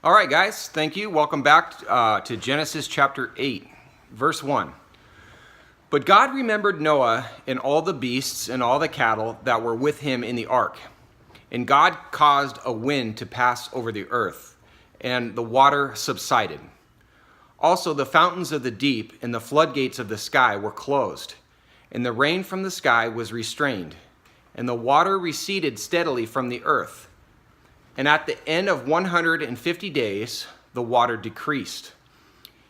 All right, guys, thank you. Welcome back to Genesis chapter 8, verse 1. But God remembered Noah and all the beasts and all the cattle that were with him in the ark. And God caused a wind to pass over the earth, and the water subsided. Also, the fountains of the deep and the floodgates of the sky were closed, and the rain from the sky was restrained, and the water receded steadily from the earth. And at the end of 150 days, the water decreased.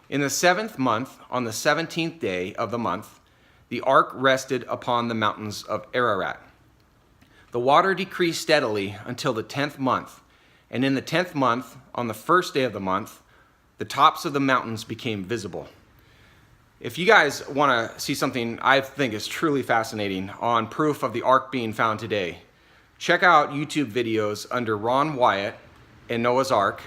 In the 7th month, on the 17th day of the month, the ark rested upon the mountains of Ararat. The water decreased steadily until the 10th month, and in the 10th month, on the 1st day of the month, the tops of the mountains became visible. If you guys want to see something I think is truly fascinating on proof of the ark being found today, check out YouTube videos under Ron Wyatt and Noah's Ark,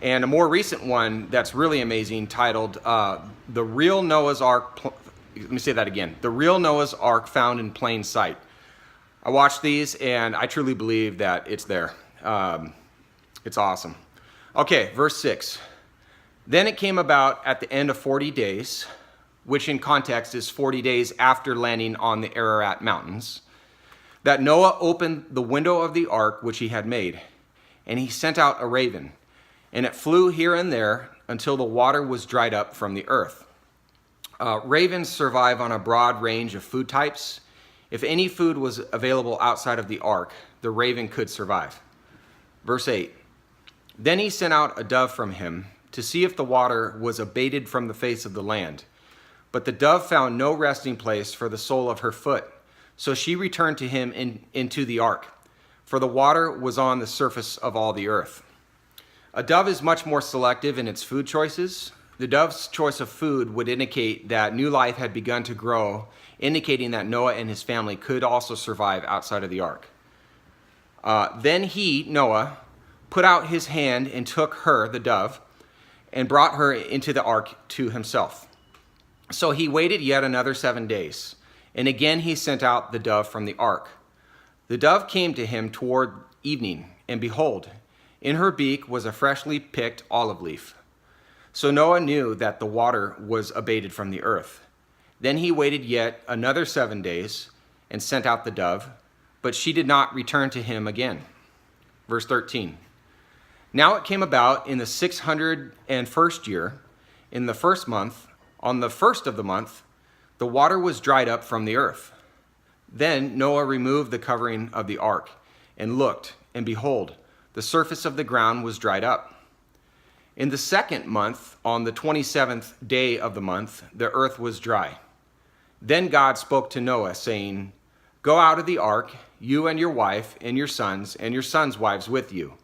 and a more recent one that's really amazing titled The Real Noah's Ark. Let me say that again. The Real Noah's Ark Found in Plain Sight. I watched these and I truly believe that it's there. It's awesome. Okay, verse 6. Then it came about at the end of 40 days, which in context is 40 days after landing on the Ararat Mountains, that Noah opened the window of the ark which he had made, and he sent out a raven, and it flew here and there until the water was dried up from the earth. Ravens survive on a broad range of food types. If any food was available outside of the ark, the raven could survive. Verse 8. Then he sent out a dove from him to see if the water was abated from the face of the land. But the dove found no resting place for the sole of her foot. So she returned to him into the ark, for the water was on the surface of all the earth. A dove is much more selective in its food choices. The dove's choice of food would indicate that new life had begun to grow, indicating that Noah and his family could also survive outside of the ark. Then he, Noah, put out his hand and took her, the dove, and brought her into the ark to himself. So he waited yet another 7 days, and again he sent out the dove from the ark. The dove came to him toward evening, and behold, in her beak was a freshly picked olive leaf. So Noah knew that the water was abated from the earth. Then he waited yet another 7 days, and sent out the dove, but she did not return to him again. Verse 13. Now it came about in the 601st year, in the 1st month, on the 1st of the month, the water was dried up from the earth. Then Noah removed the covering of the ark, and looked, and behold, the surface of the ground was dried up. In the 2nd month, on the 27th day of the month, the earth was dry. Then God spoke to Noah, saying, Go out of the ark, you and your wife, and your sons wives with you.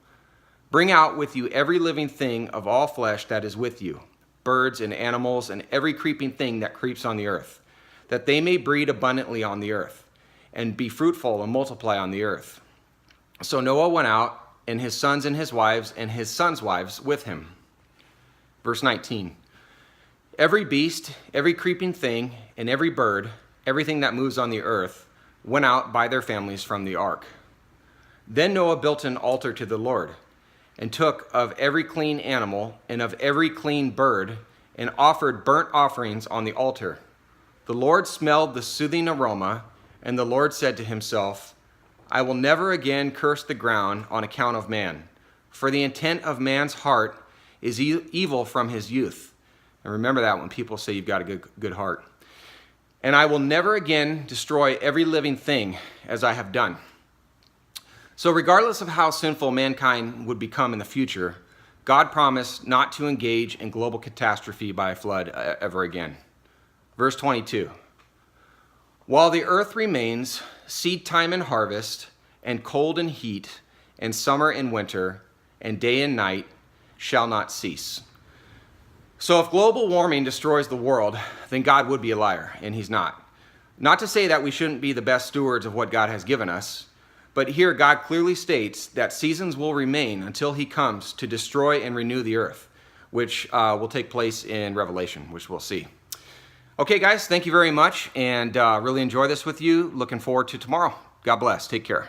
Bring out with you every living thing of all flesh that is with you, birds and animals and every creeping thing that creeps on the earth, that they may breed abundantly on the earth, and be fruitful and multiply on the earth. So Noah went out, and his sons and his sons' wives with him. Verse 19. Every beast, every creeping thing, and every bird, everything that moves on the earth, went out by their families from the ark. Then Noah built an altar to the Lord, and took of every clean animal and of every clean bird, and offered burnt offerings on the altar. The Lord smelled the soothing aroma, and the Lord said to himself, I will never again curse the ground on account of man, for the intent of man's heart is evil from his youth. And remember that when people say you've got a good heart. And I will never again destroy every living thing as I have done. So regardless of how sinful mankind would become in the future, God promised not to engage in global catastrophe by a flood ever again. Verse 22. While the earth remains, seed time and harvest, and cold and heat, and summer and winter, and day and night shall not cease. So if global warming destroys the world, then God would be a liar, and he's not. Not to say that we shouldn't be the best stewards of what God has given us, but here God clearly states that seasons will remain until he comes to destroy and renew the earth, which will take place in Revelation, which we'll see. Okay, guys, thank you very much, and really enjoy this with you. Looking forward to tomorrow. God bless. Take care.